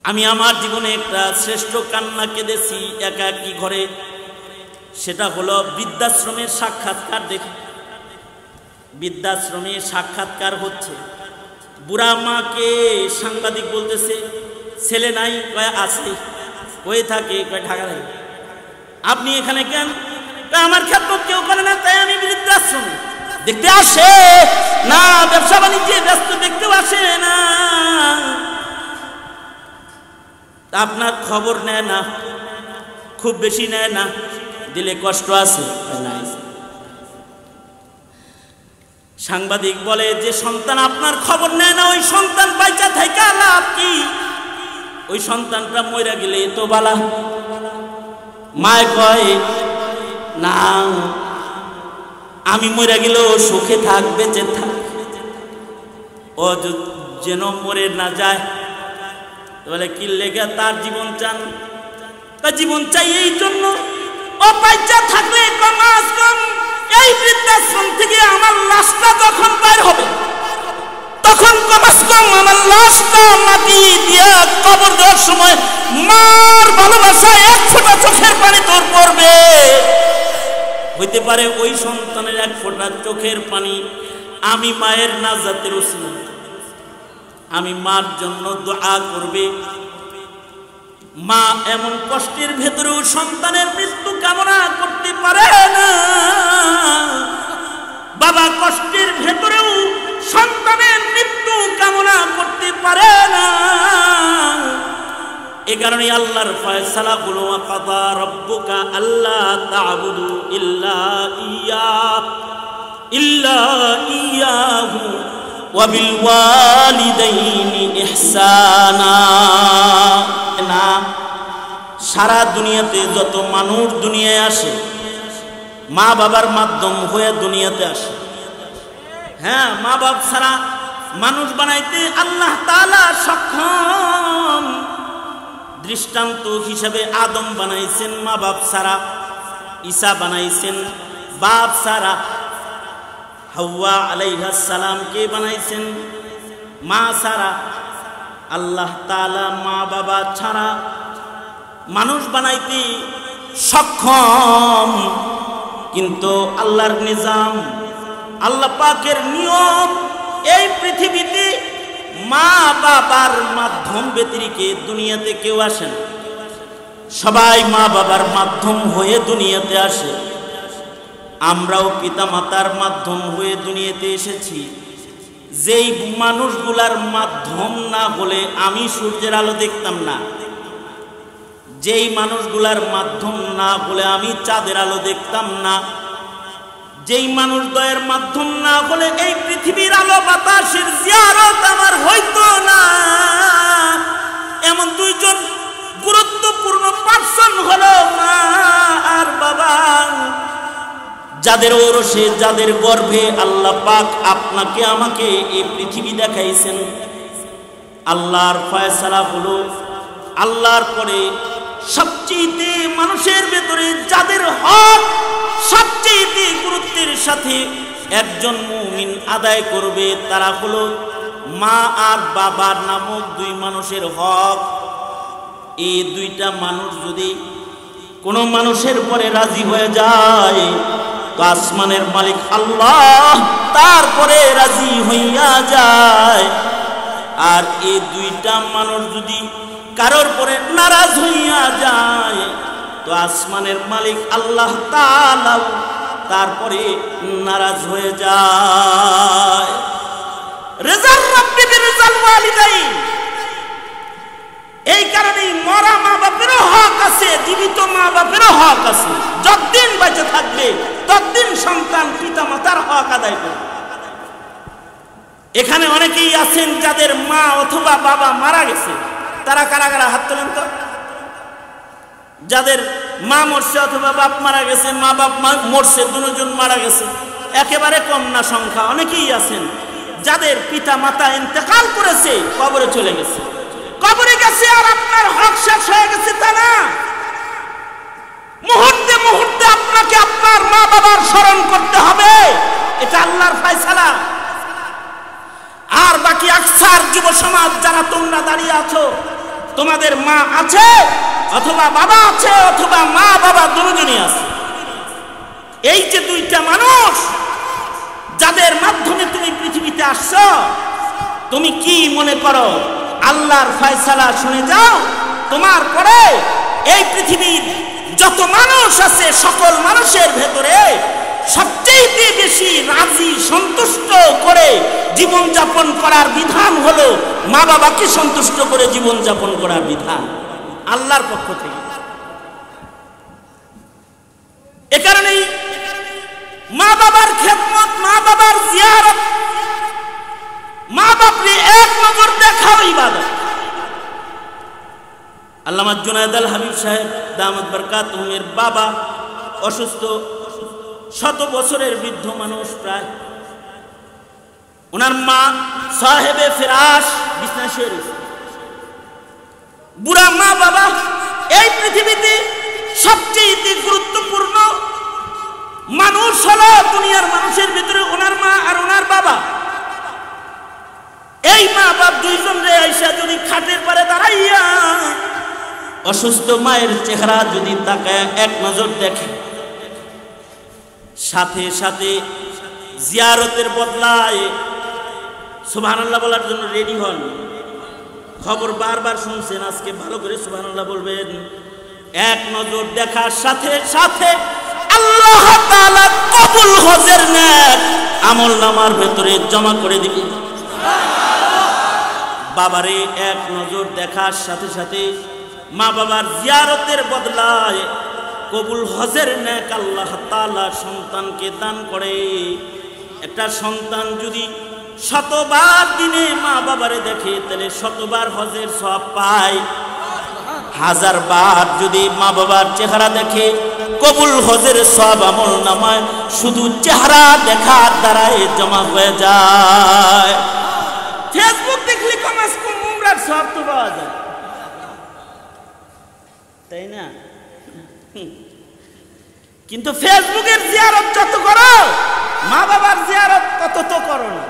আমি আমার জীবনে একটা শ্রেষ্ঠ কান্না কেঁদেছি একাকী ঘরে, সেটা হলো বৃদ্ধাশ্রমের সাক্ষাৎকার দেখে। বৃদ্ধাশ্রমে সাক্ষাৎকার হচ্ছে, বুড়া মাকে সাংবাদিক বলতেছে ছেলে নাই, কয় আছে, কয়ে থাকে, কয় ঢাকা থাকে। আপনি এখানে কেন? আমার খেদমত কেউ করে না, তাই আমি বৃদ্ধাশ্রমে। দেখতে আসে না, ব্যবসা বাণিজ্যে ব্যস্ত, দেখতেও আসে না, আপনার খবর নেয় না, খুব বেশি নেয় না, দিলে কষ্ট আছে। সাংবাদিক বলে যে সন্তান আপনার খবর নেয় না, ওই সন্তান বাইচা থাইকা লাভ কি? ওই সন্তানটা মইরা গেলে তো বালা। মায় কয় না, আমি মইরা গেলেও সুখে থাক, বেঁচে থাক, ও যেন মরে না যায়। বলে কি লেগে তার জীবন চান? জীবন চাই এই জন্য ও বাইচা থাকলে কমাস কম এই বৃদ্ধাশ্রম থেকে আমার লাশটা যখন বাইর হবে, তখন কমাস কম আমার লাশটা মাটি দিয়া কবর দেওয়ার সময় মার ভালোবাসায় এক ফোঁটা চোখের পানি তোর পড়বে। হইতে পারে ওই সন্তানের এক ফোঁটা চোখের পানি আমি মায়ের নাজাতের ওসিলা, আমি মার জন্য দোয়া করবে। মা এমন কষ্টের ভেতরেও সন্তানের মৃত্যু কামনা করতে পারে না, বাবা কষ্টের ভেতরেও সন্তানের মৃত্যু কামনা করতে পারে না। এই কারণে আল্লাহর ফয়সালা হলো ওয়াকাদা রাব্বুকা আল্লা তা'বুদু ইল্লা ইয়াহু ওয়া বিল ওয়ালিদাইনি ইহসানা। না, সারা দুনিয়াতে যত মানুষ দুনিয়ায় আসে মা বাবার মাধ্যম হয়ে দুনিয়াতে আসে। হ্যাঁ, মা বাপ ছাড়া মানুষ বানাইতে আল্লাহ তাআলা সক্ষম। দৃষ্টান্ত হিসাবে আদম বানাইছেন মা বাপ ছাড়া, ঈসা বানাইছেন বাপ ছাড়া, হাওয়া আলাইহিস সালামকে বানাইছেন মা ছাড়া। আল্লাহ তাআলা মা বাবা ছাড়া মানুষ বানাইতে সক্ষম, কিন্তু আল্লাহর নিজাম, আল্লাহ পাকের নিয়ম, এই পৃথিবীতে মা বাবার মাধ্যম ব্যতিরেকে দুনিয়াতে কেউ আসেন, সবাই মা বাবার মাধ্যম হয়ে দুনিয়াতে আসে। আমরাও পিতা মাতার মাধ্যম হয়ে দুনিয়াতে এসেছি। যেই মানুষগুলার মাধ্যম না হলে আমি সূর্যের আলো দেখতাম না, যেই মানুষগুলার মাধ্যম না হলে আমি চাঁদের আলো দেখতাম না, যেই মানুষ দ্বয়ের মাধ্যম না হলে এই পৃথিবীর আলো বাতাসের জিয়ারত আমার হইতো না। এমন দুইজন গুরুত্বপূর্ণ পার্সন হলো মা আর বাবা, যাদের ওরসে, যাদের গর্ভে আল্লাহ পাক আপনাকে আমাকে এই পৃথিবী দেখাইছেন। আল্লাহর ফয়সালা হলো, আল্লাহর পরে সবচেয়ে মানুষের ভেতরে যাদের হক সবচেয়ে গুরুত্বের সাথে একজন মুমিন আদায় করবে, তারা হলো মা আর বাবার নামক দুই মানুষের হক। এই দুইটা মানুষ যদি কোনো মানুষের পরে রাজি হয়ে যায়, তো আসমানের মালিক আল্লাহ তারপরে রাজি হইয়া যায়। আর এই দুইটা মানুষ যদি কারোর পরে নারাজ হইয়া যায়, তো আসমানের মালিক আল্লাহ তাআলা তারপরে নারাজ হয়ে যায়। রিজাল রাব্বি বিরিজাল ওয়ালিদাইন। এই কারণেই মরা মা বাপেরও হক আছে, জীবিত মা বাপেরও হক আছে। যতদিন বেঁচে থাকবে ততদিন সন্তান পিতা মাতার হক আদায় করবে। এখানে অনেকেই আছেন যাদের মা অথবা বাবা মারা গেছে, তারা কারা কারা হাত তোলেন তো? যাদের মা মরছে অথবা বাপ মারা গেছে, মা বাপ মরছে, দুজন মারা গেছে, একেবারে কম না সংখ্যা। অনেকেই আছেন যাদের পিতা মাতা ইন্তেকাল করেছে, কবরে চলে গেছে, কবরে গেছে, আর আপনার হক শেষ হয়ে গেছে তা না। মুহূর্তে মুহূর্তে আপনাকে আপনার মা বাবার স্মরণ করতে হবে, এটা আল্লাহর ফয়সালা। আর বাকি আকসার যুব সমাজ যারা তোমরা দাঁড়িয়ে আছো, তোমাদের মা আছে অথবা বাবা আছে অথবা মা বাবা দুজনই আছে। এই যে দুইটা মানুষ যাদের মাধ্যমে তুমি পৃথিবীতে আসছো, তুমি কি মনে করো আল্লাহর ফয়সালা শুনে যাও? তোমার পরে এই পৃথিবীর যত মানুষ আছে সকল মানুষের ভেতরে সবচেয়ে বেশি রাজি সন্তুষ্ট করে জীবন যাপন করার বিধান হলো মা বাবাকে সন্তুষ্ট করে জীবন যাপন করার বিধান আল্লাহর পক্ষ থেকে। এ কারণেই মা বাবার খেদমত, মা বাবার জিয়ারত, মা বাপরে এক নজর দেখাও ইবাদত। আল্লামা জুনায়েদ আল হাবিব সাহেব দামাত বরকাতুহুমের বাবা অসুস্থ, 100 বছরের বৃদ্ধ মানুষ প্রায়। ওনার মা সাহেবে ফিরাশ বিছনা শরীফ, বুড়া মা বাবা। এই পৃথিবীতে সবচেয়ে গুরুত্বপূর্ণ মানুষ হলো দুনিয়ার মানুষের ভিতরে ওনার মা আর ওনার বাবা। এই মা বাপ দুইজন রে আইসা যদি খাটের পারে দাঁড়াইয়া অসুস্থ মায়ের চেহারা যদি তাকায় এক নজর দেখে, সাথে সাথে জিয়ারতের বদলায় সুবহানাল্লাহ বলার জন্য রেডি হন। খবর বারবার শুনছেন, আজকে ভালো করে সুবহানাল্লাহ বলবেন। এক নজর দেখার সাথে সাথে আল্লাহ তাআলা কবুল হজের নেক আমল নামার ভেতরে জমা করে দিবেন। বাবারে এক নজর দেখার সাথে সাথে মা বাবার জিয়ারতের বদলায় কবুল হজের নেক আল্লাহ তাআলা সন্তানকে দান করে। একটা সন্তান যদি 100বার দিনে মা বাবারে দেখে তাহলে 100বার হজের সওয়াব পায়। 1000 বার যদি মা বাবার চেহারা দেখে কবুল হজের সওয়াব আমল নামায় শুধু চেহারা দেখার দ্বারাই জমা হয়ে যায়। ফেসবুক দেখলে কমাস কম উমরার সওয়াব তো পাওয়া যায়, তাই না? কিন্তু ফেসবুকের জিয়ারত যত করো মা বাবার জিয়ারত তত তো করো না।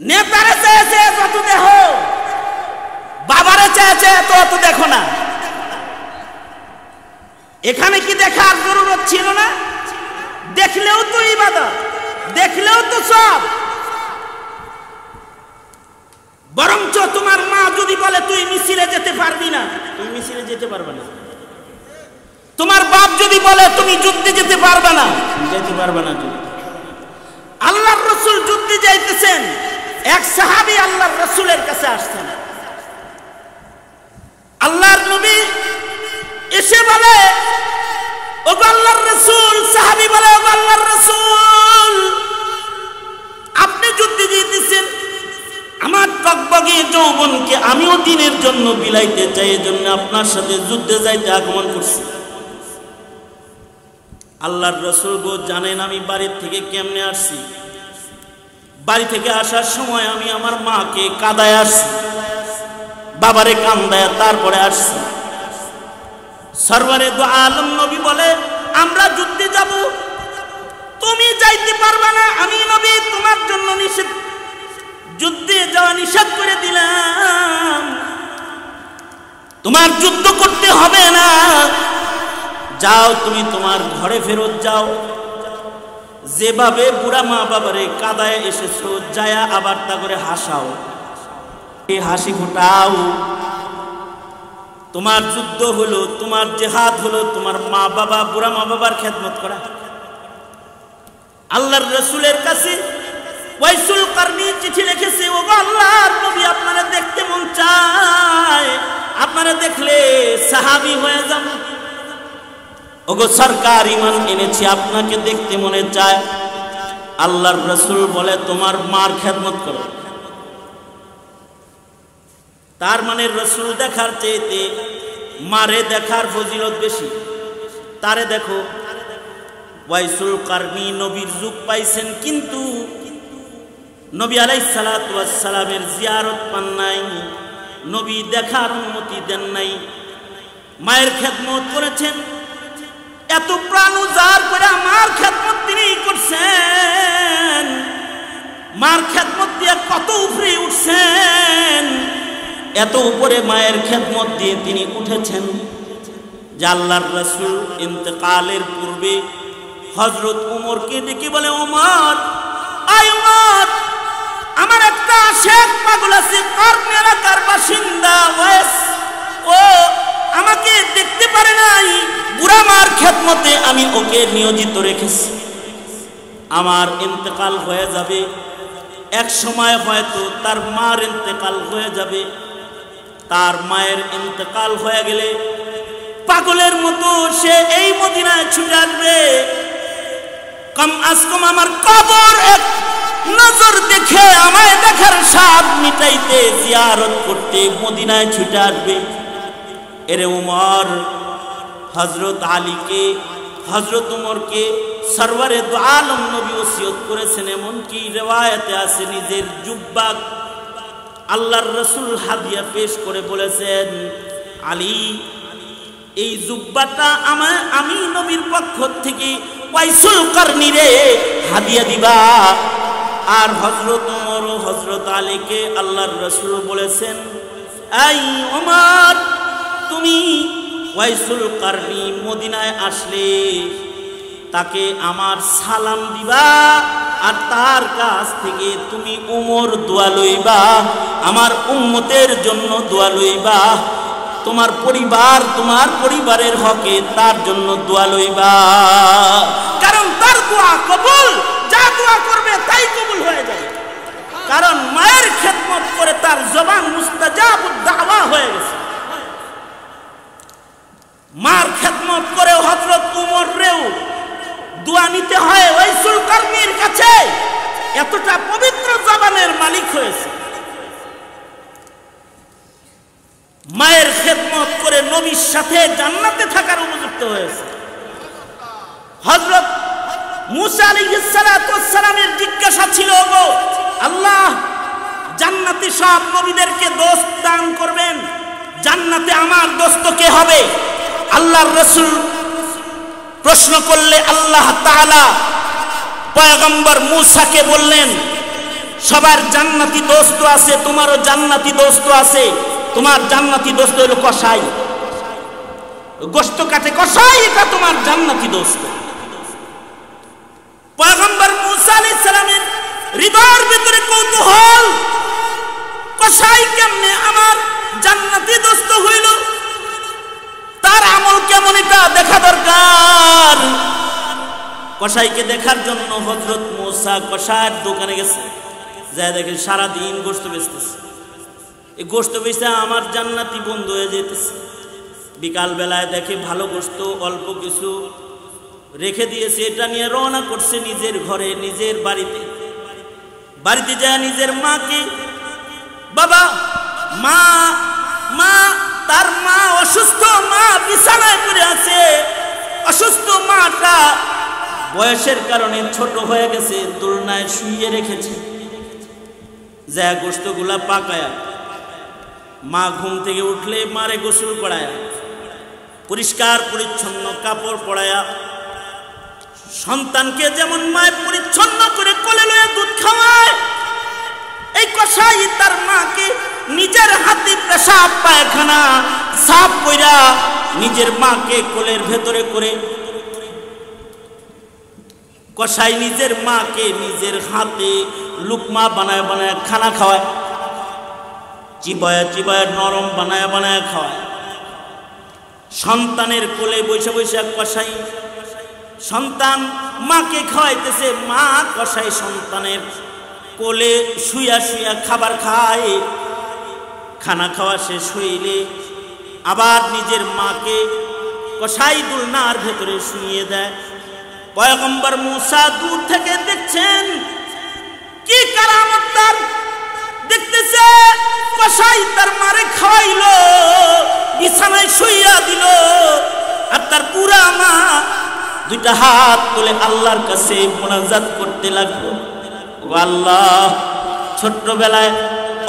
নেতারে চেয়েছে যত দেখো, বাবারে চেয়েছে তত দেখো না। এখানে কি দেখার জরুরত ছিল না? দেখলেও তো ইবাদত, দেখলেও তো সব। বরঞ্চ তোমার মা যদি বলে তুই মিছিলে যেতে পারবি না, তুমি মিছিলে যেতে পারবে না। তোমার বাপ যদি বলে তুমি যুদ্ধে যেতে পারবে না, যেতে পারবে না। আল্লাহর রাসূল যুদ্ধে যাইতেছেন, এক সাহাবী আল্লাহর রাসূলের কাছে আসছেন। আল্লাহর নবী এসে বলে ওগো আল্লাহর রাসূল, সাহাবী বলে ওগো আল্লাহর রাসূল আপনি যুদ্ধে যেতেছেন, আমার টকবগে যৌবনকে আমিও দিনের জন্য বিলাইতে চাই, এজন্য আপনার সাথে যুদ্ধে যাইতে আগমন করছি। আল্লাহর রাসূল গো জানেন আমি বাড়ি থেকে কেমনে আসছি। বাড়ি থেকে আসার সময় আমি আমার মাকে কাঁদায় আসছি, বাবারে কান্দায় তারপরে আসছি। সরওয়ারে দু আলম নবী বলে আমরা যুদ্ধে যাব, তুমি যাইতে পারবে না, আমি নবী তোমার জন্য নিষেধ, যুদ্ধে যাওয়া নিষেধ করে দিলাম, তোমার যুদ্ধ করতে হবে না, যাও তুমি তোমার ঘরে ফেরত যাও। যেভাবে বুড়া মা বাবারে কাদায় এসেছো যায়া আবার তা করে হাসাও, এই হাসি ফোটাও। তোমার যুদ্ধ হলো, তোমার জিহাদ হলো তোমার মা বাবা, বুড়া মা বাবার খেদমত করা। আল্লাহর রাসূলের কাছে ওয়াইসুল কারনী চিঠি লিখেছে, ওগো আল্লাহর নবী আপনারা দেখতে মন চায়, আপনারা দেখলে সাহাবী হয়ে যাব। ওগো সরকার ঈমান এনেছি আপনাকে দেখতে মনে চায়। আল্লাহর রাসূল বলে তোমার মার খেদমত করো। তার মানে রাসূল দেখার চাইতে মারে দেখার ফজিলত বেশি। তারে দেখো, ওয়াইসুল কারনী নবীর যুগ পাইছেন কিন্তু নবী আলাইহিস সালাতু ওয়াস সালামের জিয়ারত পান নাই, নবী দেখার অনুমতি দেন নাই। মায়ের খেদমত করেছেন, এত প্রাণ উজাড় করে আমার খেদমত তিনি করছেন। মার খেদমত দিয়ে কত উপরে উঠছেন, এত উপরে মায়ের খেদমত দিয়ে তিনি উঠেছেন যে আল্লাহর রাসূল ইন্তেকালের পূর্বে হযরত উমরকে ডেকে বলে, উমর, আয় উমর, আমার একটা আশেক পাগল আছে, কর্ণ এলাকার বাসিন্দা, ও আমাকে দেখতে পারে নাই, বুড়া মার খেদমতে আমি ওকে নিয়োজিত রেখেছি। আমার ইন্তেকাল হয়ে যাবে, এক সময় হয়তো তার মার ইন্তেকাল হয়ে যাবে। তার মায়ের ইন্তেকাল হয়ে গেলে পাগলের মতো সে এই মদিনায় ছুটে আসবে। কম আজ কম আমার কবর এক নজর দেখে আমায় দেখার স্বাদ মিটাইতে, জিয়ারত করতে মদিনায় ছুটে আসবে। এরে উমর হযরত আলীকে, হযরত উমরকে সরওয়ারে দু আলম নবী ওসিয়ত করেছেন। এমনকি রিওয়ায়াতে আছে নিজের জুব্বা আল্লাহর রাসূল হাদিয়া পেশ করে বলেছেন, আলী, এই জুব্বাটা আমি নবীর পক্ষ থেকে ওয়াইসুল কারনীরে হাদিয়া দিবা। আর হযরত উমর ও হযরত আলীকে আল্লাহর রাসূল বলেছেন, এই উমর, তুমি ওয়াইসুল কারনী মদিনায় আসলে তাকে আমার সালাম দিবা, আর তার কাছ থেকে তুমি উমর দোয়া লইবা, আমার উম্মতের জন্য দোয়া লইবা, তোমার পরিবার, তোমার পরিবারের হকে তার জন্য দোয়া লইবা, কারণ তার দোয়া কবুল, যা দোয়া করবে তাই কবুল হয়ে যাবে। কারণ মায়ের খেদমত করে তার জবান মুস্তাজাবুদ দাওয়া হয়ে গেছে। মার খেদমত করে হযরত উমর রেও দোয়া নিতে হয় ওয়াইসুল কারনীর কাছে, এতটা পবিত্র জবানের মালিক হয়েছে। মায়ের খেদমত করে নবীর সাথে জান্নাতে থাকার উপযুক্ত হয়েছে। হযরত মুসা আলাইহিস সালাতু ওয়াস সালামের জিজ্ঞাসা ছিল, গো আল্লাহ, জান্নাতি সব নবীদেরকে দোস্ত দান করবেন, জান্নাতে আমার দোস্ত কে হবে? আল্লাহর রাসূল প্রশ্ন করলে আল্লাহ তাআলা পয়গম্বর মূসাকে বললেন, সবার জান্নাতি দোস্ত আছে, তোমারও জান্নাতি দোস্ত আছে। তোমার জান্নাতি দোস্ত হলো কসাই, গোশত কাটে কসাই, এটা তোমার জান্নাতি দোস্ত। পয়গম্বর মূসা আলাইহিস সালামের হৃদয়ের ভিতরে কৌতূহল, কসাই কেমনে আমার জান্নাতি দোস্ত হইল, তার আমল কেমন এটা দেখা দরকার। কসাইকে দেখার জন্য হযরত মূসা কসাইয়ের দোকানে গেছে, যা দেখে সারাদিন গোশত বেচতেছে। এই গোশত বেচতে আমার জান্নাতি বন্ধ হয়ে যেতেছে। বিকাল বেলায় দেখে ভালো গোশত অল্প কিছু রেখে দিয়েছে, এটা নিয়ে রওনা করছে নিজের ঘরে, নিজের বাড়িতে। বাড়িতে যায় নিজের মাকে, বাবা, মা, মা, তার মা অসুস্থ, মা বিছানায় পড়ে আছে। অসুস্থ মাটা বয়সের কারণে ছোট হয়ে গেছে, দোলনায় শুইয়ে রেখেছে। যা গোশতগুলা পাকায়া মা ঘুম থেকে উঠলে মারে গোসল করায়া, পরিষ্কার পরিচ্ছন্ন কাপড় পরায়া, সন্তানকে যেমন মায় পরিচ্ছন্ন করে কোলে লয়ে দুধ খাওয়ায়, এই কসাই তার মাকে নিজের হাতে পেশাব পায়খানা সাফ কইরা নিজের মাকে কোলের ভেতরে করে, কসাই নিজের মাকে নিজের হাতে লুকমা বানায় বানায় খানা খাওয়ায়, চিবায়া চিবায়া নরম বানায় বানায় খাওয়ায়। সন্তানের কোলে বৈশা বৈশা কসাই সন্তান মাকে খাওয়াইতেছে, মা কসাই সন্তানের কোলে শুয়া শুয়া খাবার খায়। খানা খাওয়া শেষ হইলে আবার নিজের মাকে কসাই দোলনার ভেতরে শুইয়ে দেয়। পয়গম্বর মূসা দূর থেকে দেখছেন, কি কারামত তার, দেখতেছে কসাই তার মারে খাওয়াইলো, বিছানায় শুইয়া দিল, আর তার পুরা মা দুইটা হাত তুলে আল্লাহর কাছে মুনাজাত করতে লাগলো, ও আল্লাহ, ছোট্টবেলায়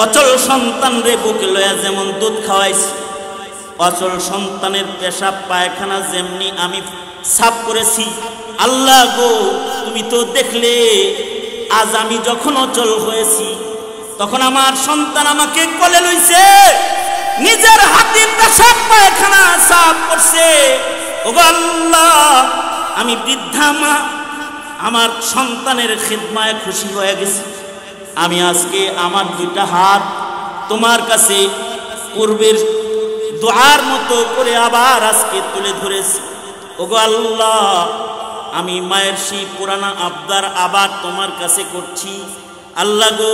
অচল সন্তান রে বুকে লয়া যেমন দুধ খাওয়াইছি, অচল সন্তানের পেশাব পায়খানা যেমনি আমি সাফ করেছি, আল্লাহ গো, তুমি তো দেখলে আজ আমি যখন অচল হয়েছি তখন আমার সন্তান আমাকে কোলে লইছে, নিজের হাতে পেশাব পায়খানা সাফ করছে। ওগো আল্লাহ, আমি বৃদ্ধা মা আমার সন্তানের খিদমায় খুশি হয়ে গেছি। আমি আজকে আমার দুইটা হাত তোমার কাছে পূর্বের দোয়ার মতো করে আবার আজকে তুলে ধরেছি। ওগো আল্লাহ, আমি মায়ের সেই পুরানা আবদার আবার তোমার কাছে করছি। আল্লাহ গো,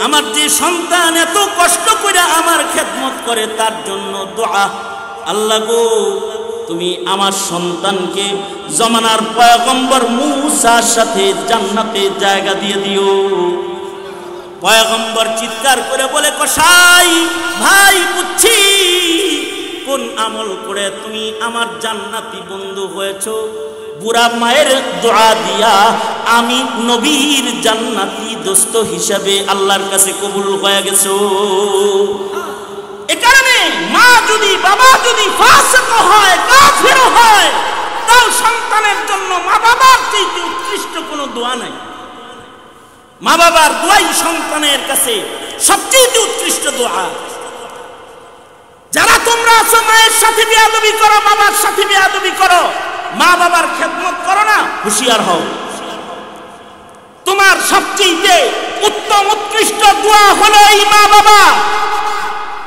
আমার যে সন্তান এত কষ্ট করে আমার খেদমত করে তার জন্য দোয়া। আল্লাহ গো, তুমি আমার সন্তানকে জমানার পয়গম্বর মূসার সাথে জান্নাতে জায়গা দিয়ে দিও। পয়গম্বর চিৎকার করে বলে, কসাই ভাই, বুঝছি কোন আমল করে তুমি আমার জান্নাতি বন্ধু হয়েছো। বুড়া মায়ের দোয়া দিয়া আমি নবীর জান্নাতি দোস্ত হিসাবে আল্লাহর কাছে কবুল হয়ে গেছো। এ কারণে মা যদি বাবা যদি ফাসিক হয়, কাফের হয়, তাও সন্তানের জন্য মা বাবার চেয়ে উৎকৃষ্ট কোনো দোয়া নাই। মা বাবার দোয়াই সন্তানের কাছে সবচেয়ে উৎকৃষ্ট দোয়া। যারা তোমরা আছো মায়ের সাথে বেয়াদবি করো, বাবার সাথে বেয়াদবি করো, মা বাবার খেদমত করো না, হুঁশিয়ার হও। তোমার সবচেয়ে উত্তম উৎকৃষ্ট দোয়া হলো এই মা বাবা।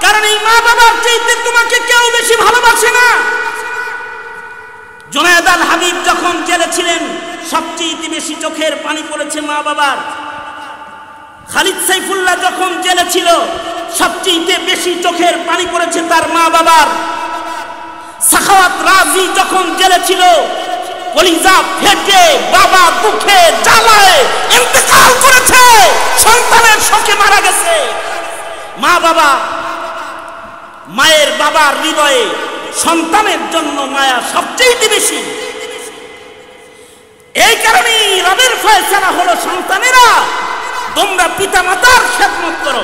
কারণ এই মা বাবার চাইতে তোমাকে কেউ বেশি ভালোবাসে না। জুনায়েদ আল হাবিব যখন জেলে ছিলেন সবচেয়ে বেশি চোখের পানি পড়েছে মা বাবার। খালিদ সাইফুল্লাহ যখন জেলে ছিল সবচেয়ে বেশি চোখের পানি পড়েছে তার মা বাবার। সাখাওয়াত রাজি যখন জেলে ছিল কলিজা ফেটে বাবা দুঃখে জ্বালায় ইন্তেকাল করেছে, সন্তানের শোকে মারা গেছে। মা বাবা, মায়ের বাবার হৃদয়ে সন্তানের জন্য মায়া সবচেয়ে বেশি। এই কারণেই রবের ফয়সালা হলো, সন্তানেরা তোমরা পিতা মাতার খেদমত করো।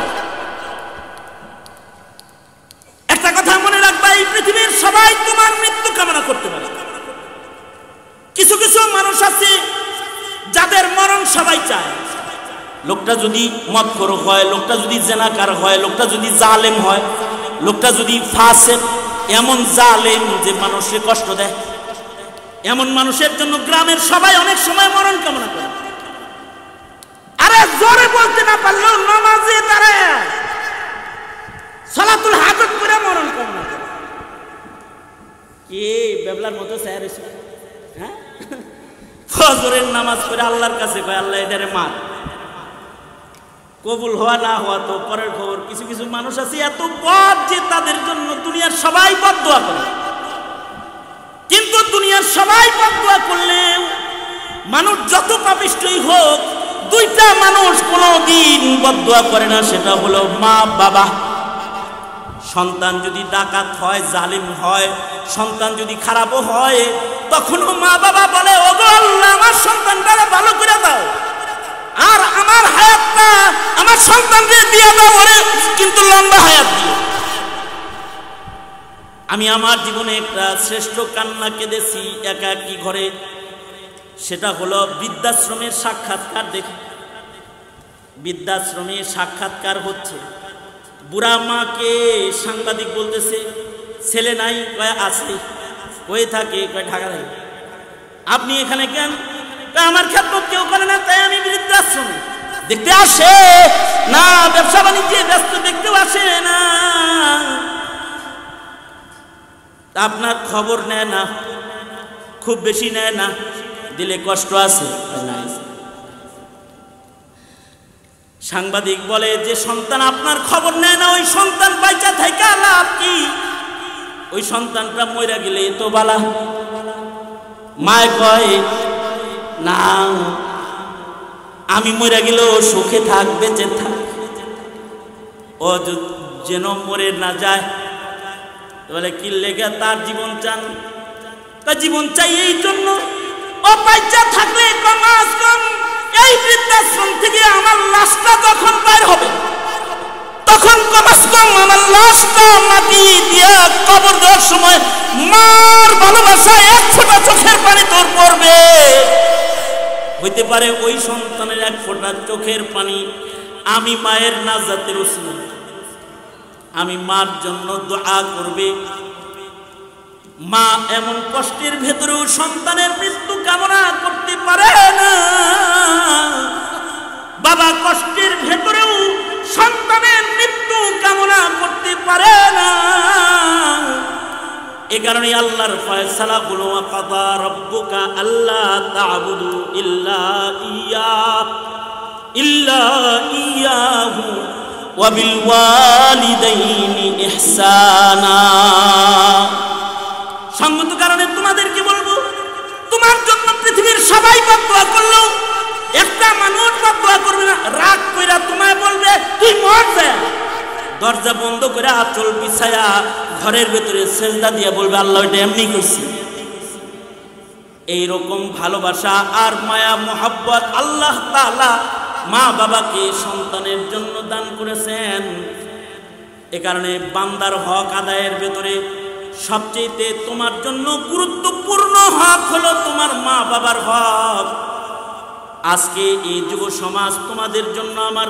একটা কথা মনে রাখবা, এই পৃথিবীর সবাই তোমার মৃত্যু কামনা করতে পারে। কিছু কিছু মানুষ আছে যাদের মরণ সবাই চায়। লোকটা যদি মদখোর হয়, লোকটা যদি জেনাকার হয়, লোকটা যদি জালেম হয়, লোকটা যদি ফাসিক, এমন জালেম যে মানুষকে কষ্ট দেয়, এমন মানুষের জন্য গ্রামের সবাই অনেক সময় মরণ কামনা করে। আরে জোরে বলতে না পারলেও নামাজে দাঁড়ায় সালাতুল হাজত করে মরণ কামনা করে। কে বেবলার মতো স্যার এসে, হ্যাঁ, ফজরের নামাজ পড়ে আল্লাহর কাছে কয়, আল্লাহ এটারে মার। কবুল হওয়া না হওয়া তো পরের খবর। কিছু কিছু মানুষ আছে এত বদ যে তাদের জন্য দুনিয়ার সবাই বদদোয়া করে। কিন্তু দুনিয়ার সবাই বদদোয়া করলেও মানুষ যত পাপিষ্ঠই হোক, দুইটা মানুষ কোনোদিন বদদোয়া করে না, সেটা হলো মা বাবা। সন্তান যদি ডাকাত হয়, জালিম হয়, সন্তান যদি খারাপও হয়, তখনও মা বাবা বলে, ওগো আল্লাহ, আমার সন্তানটারে ভালো করে দাও, আর আমার হায়াতটা আমার সন্তানকে দিয়ে দাও, ওরে কিন্তু লম্বা হায়াত দিও। আমি আমার জীবনে একটা শ্রেষ্ঠ কান্না কেঁদেছি একাকী ঘরে। সেটা হলো বৃদ্ধাশ্রমের সাক্ষাৎকার দেখে। বৃদ্ধাশ্রমে সাক্ষাৎকার হচ্ছে, বুড়া মাকে সাংবাদিক বলতেছে, ছেলে নাই? কয় আছে। কই থাকে? কয় ঢাকা থাকে। আপনি এখানে কেন? আমার খেদমত কেউ করে না, তাই আমি বৃদ্ধাশ্রমে। দেখতে আসে না, ব্যবসা বাণিজ্যে ব্যস্ত, দেখতেও আসে না। আপনার খবর নেয় না, খুব বেশি নেয় না, দিলে কষ্ট আছে। সাংবাদিক বলে, যে সন্তান আপনার খবর নেয় না, ওই সন্তান বাইচা থাইকা লাভ কি? ওই সন্তানটা মইরা গেলে তো বালা। মায় কয়, না, আমি মইরা গেলেও সুখে থাক, বেঁচে থাক, ও যেন মরে না যায়। বলে, কি লেগে তার জীবন চান? তার জীবন চাই এই জন্য, ও বাইচা থাকলে কমাস কম এই বৃদ্ধাশ্রম থেকে আমার লাশটা যখন বের হবে, তখন কমাস কম আমার লাশটা মাটি দিয়ে কবর দেওয়ার সময় মার ভালোবাসা এক ফোঁটা চোখের পানি তোর পড়বে। হইতে পারে ওই সন্তানের এক ফোঁটা চোখের পানি আমি মায়ের নাজাতের উসিলা, আমি মার জন্য দোয়া করবে। মা এমন কষ্টের ভেতরেও সন্তানের মৃত্যু কামনা করতে পারে না, বাবা কষ্টের ভেতরেও সন্তানের মৃত্যু কামনা করতে পারে না। এ কারণে আল্লাহর ফয়সালা হলো কাদা রাব্বুকা আল্লা তা'বুদু ইল্লা ইয়াহু ওয়া বিল ওয়ালিদাইনি ইহসানা। সঙ্গত কারণে তোমাদেরকে বলবো, তোমার জন্য পৃথিবীর সবাই বদদুয়া করলো, একটা মানুষ বদদুয়া করবে না। রাগ কইরা তোমায় বলবে তুই মর যা, দরজা বন্ধ করে আঁচল বিছায়া ঘরের ভেতরে সেজদা দিয়ে বলবে আল্লাহ এটা এমনি করছি। এইরকম ভালোবাসা আর মায়া মোহাব্বত আল্লাহ তাআলা মা বাবাকে সন্তানের জন্য দান করেছেন। এ কারণে বান্দার হক আদায়ের ভেতরে সবচেয়ে তোমার জন্য গুরুত্বপূর্ণ হক হলো তোমার মা বাবার হক। আজকে এই যুব সমাজ তোমাদের জন্য আমার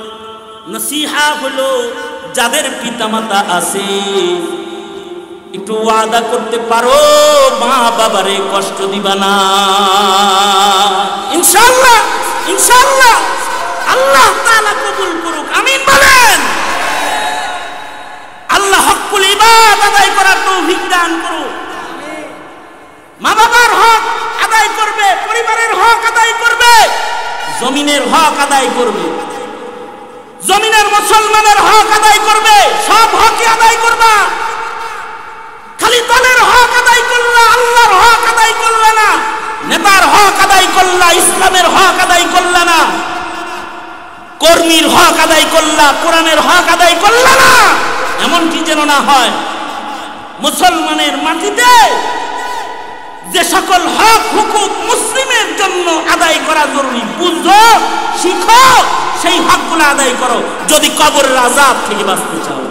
নসিহা হলো, যাদের পিতামাতা আছে একটু ওয়াদা করতে পারো মা বাবারে কষ্ট দিবা না। ইনশাআল্লাহ ইনশাআল্লাহ আল্লাহ তাআলা কবুল করুক, আমিন বলেন। আল্লাহ হকুল ইবাদ আদায় করার তৌফিক দান করুক। মা বাবার হক আদায় করবে, পরিবারের হক আদায় করবে, জমিনের হক আদায় করবে, জমিনের মুসলমানের হক আদায় করবে, সব হকই আদায় করবা। খালি দলের হক আদায় করলা, আল্লাহর হক আদায় করলা না, নেতার হক আদায় করলা, ইসলামের হক আদায় করলা না, কর্মীর হক আদায় করলা, কোরআনের হক আদায় করলা না। এমনটি যেন না হয়। মুসলমানের মাটিতে যে সকল হক হুকুক মুসলিমের জন্য আদায় করা জরুরি, বুঝো, শিখো, সেই হকগুলো আদায় করো যদি কবরের আযাব থেকে বাঁচতে চাও।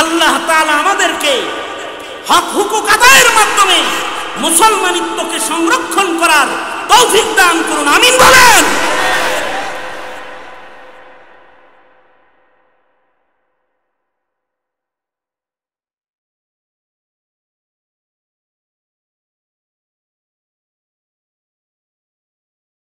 আল্লাহ তাআলা আমাদেরকে হক হুকুক আদায়ের মাধ্যমে মুসলমানিত্বকে সংরক্ষণ করার তৌফিক দান করুন, আমিন বলেন।